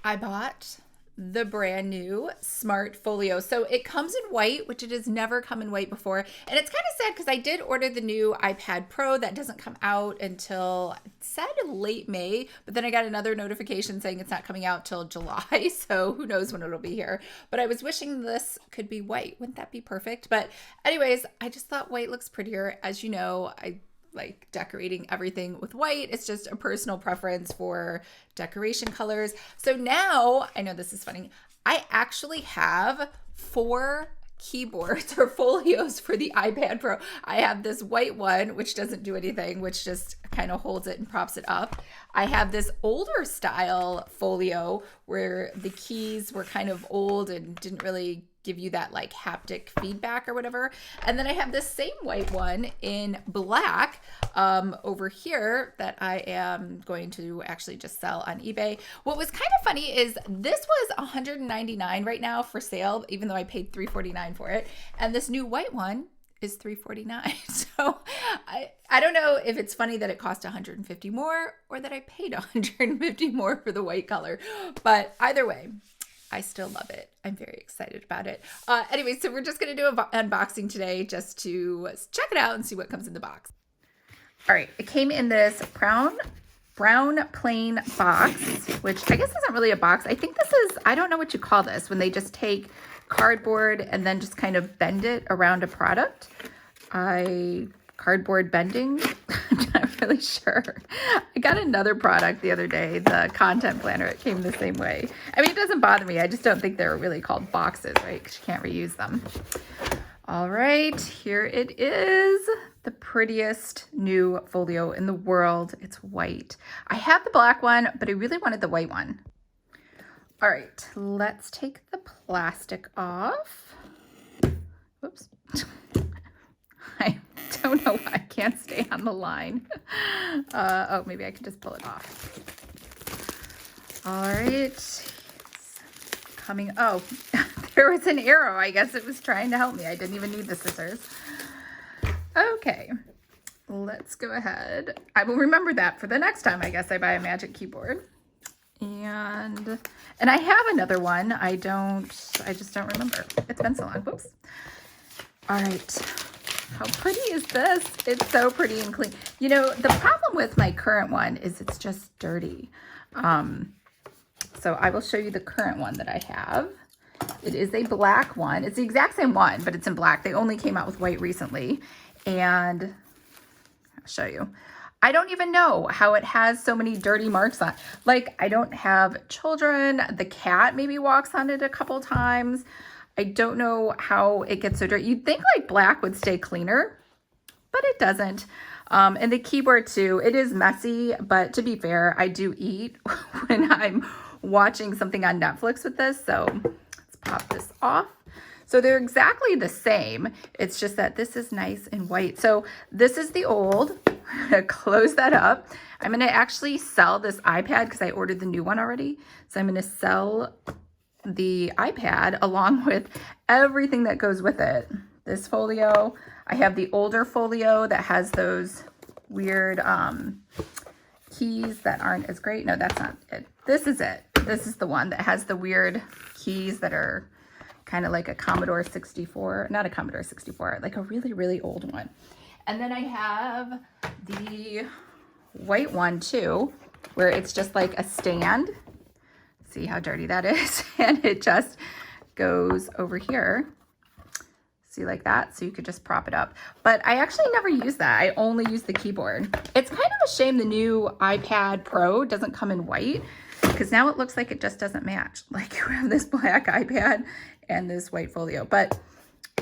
I bought the brand new Smart Folio. So it comes in white, which it has never come in white before. And it's kind of sad because I did order the new iPad Pro that doesn't come out until, it said late May, but then I got another notification saying it's not coming out till July. So who knows when it'll be here. But I was wishing this could be white. Wouldn't that be perfect? But anyways, I just thought white looks prettier. As you know, I like decorating everything with white. It's just a personal preference for decoration colors. So now, I know this is funny, I actually have 4 keyboards or folios for the iPad Pro. I have this white one, which doesn't do anything, which just kind of holds it and props it up. I have this older style folio where the keys were kind of old and didn't really give you that like haptic feedback or whatever. And then I have this same white one in black over here that I am going to actually just sell on eBay. What was kind of funny is this was $199 right now for sale, even though I paid $349 for it. And this new white one is $349. So I don't know if it's funny that it cost $150 more or that I paid $150 more for the white color, but either way, I still love it. I'm very excited about it. Anyway, so we're just going to do an unboxing today just to check it out and see what comes in the box. All right, it came in this brown plain box, which I guess isn't really a box. I think this is, I don't know what you call this, when they just take cardboard and then just kind of bend it around a product. Cardboard bending. I'm not really sure. I got another product the other day, the content planner. It came the same way. I mean, it doesn't bother me. I just don't think they're really called boxes, right? Because you can't reuse them. All right, here it is. The prettiest new folio in the world. It's white. I have the black one, but I really wanted the white one. All right, let's take the plastic off. Whoops. I don't know why I can't stay on the line. Oh, maybe I can just pull it off. All right. It's coming. Oh, there was an arrow. I guess it was trying to help me. I didn't even need the scissors. Okay. Let's go ahead. I will remember that for the next time, I guess, I buy a magic keyboard. And I have another one. I just don't remember. It's been so long. Whoops. All right. How pretty is this? It's so pretty and clean. You know, the problem with my current one is it's just dirty. So I will show you the current one that I have. It is a black one. It's the exact same one, but it's in black. They only came out with white recently. And I'll show you. I don't even know how it has so many dirty marks on. Like, I don't have children. The cat maybe walks on it a couple times. I don't know how it gets so dirty. You'd think like black would stay cleaner, but it doesn't. And the keyboard too, it is messy, but to be fair, I do eat when I'm watching something on Netflix with this. So let's pop this off. So they're exactly the same. It's just that this is nice and white. So this is the old. I'm gonna close that up. I'm gonna actually sell this iPad because I ordered the new one already. So I'm gonna sell the iPad along with everything that goes with it. This folio, I have the older folio that has those weird keys that aren't as great. No, that's not it. This is it. This is the one that has the weird keys that are kind of like a Commodore 64, not a Commodore 64, like a really, really old one. And then I have the white one too, where it's just like a stand. See how dirty that is? And it just goes over here. See, like that? So you could just prop it up. But I actually never use that. I only use the keyboard. It's kind of a shame the new iPad Pro doesn't come in white, because now it looks like it just doesn't match. Like you have this black iPad and this white folio. But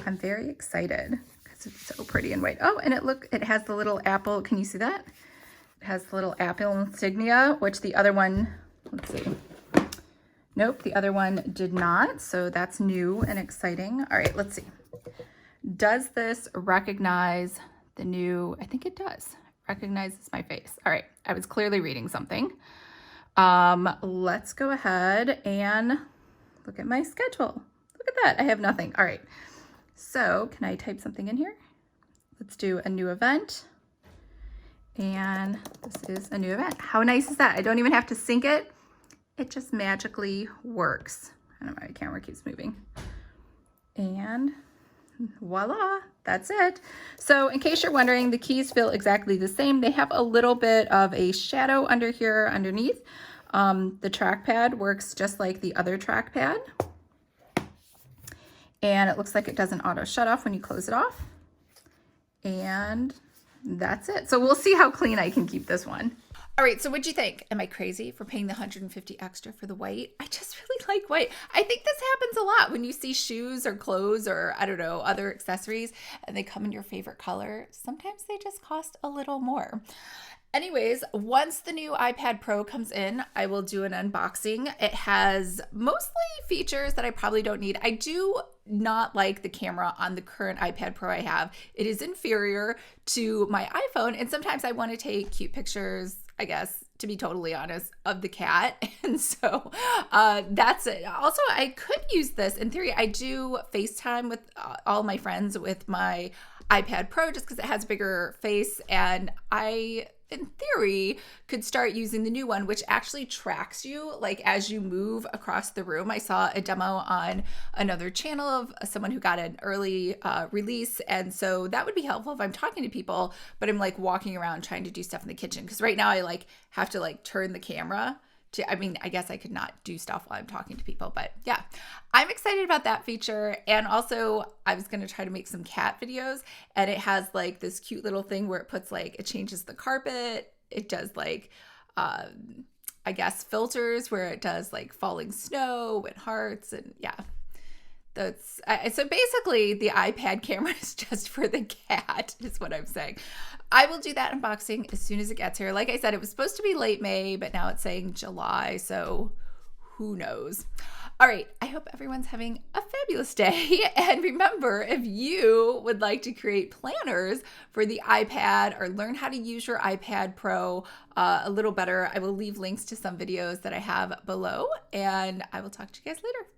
I'm very excited because it's so pretty and white. Oh, and it has the little Apple. Can you see that? It has the little Apple insignia, which the other one, let's see. Nope, the other one did not, so that's new and exciting. All right, let's see. Does this recognize the new, I think it does. Recognizes my face. All right, I was clearly reading something. Let's go ahead and look at my schedule. Look at that, I have nothing. All right, so can I type something in here? Let's do a new event. And this is a new event. How nice is that? I don't even have to sync it. it just magically works. I don't know why my camera keeps moving. And voila, that's it. So in case you're wondering, the keys feel exactly the same. They have a little bit of a shadow under here underneath. The trackpad works just like the other trackpad. And it looks like it doesn't auto shut off when you close it off. And that's it. So we'll see how clean I can keep this one. All right, so what'd you think? Am I crazy for paying the $150 extra for the white? I just really like white. I think this happens a lot when you see shoes or clothes or, I don't know, other accessories, and they come in your favorite color. Sometimes they just cost a little more. Anyways, once the new iPad Pro comes in, I will do an unboxing. It has mostly features that I probably don't need. I do not like the camera on the current iPad Pro I have. It is inferior to my iPhone, and sometimes I want to take cute pictures, I guess, to be totally honest, of the cat. And so that's it. Also, I could use this. In theory, I do FaceTime with all my friends with my iPad Pro just because it has a bigger face, and I, in theory, could start using the new one, which actually tracks you like as you move across the room. I saw a demo on another channel of someone who got an early release, and so that would be helpful if I'm talking to people, but I'm like walking around trying to do stuff in the kitchen, because right now I like have to like turn the camera to, I mean, I guess I could not do stuff while I'm talking to people, but yeah, I'm excited about that feature. And also I was going to try to make some cat videos, and it has like this cute little thing where it puts like, it changes the carpet. It does like, I guess filters where it does like falling snow and hearts, and yeah. That's so basically the iPad camera is just for the cat is what I'm saying. I will do that unboxing as soon as it gets here. Like I said, it was supposed to be late May, but now it's saying July, so who knows? All right, I hope everyone's having a fabulous day. And remember, if you would like to create planners for the iPad or learn how to use your iPad Pro a little better, I will leave links to some videos that I have below, and I will talk to you guys later.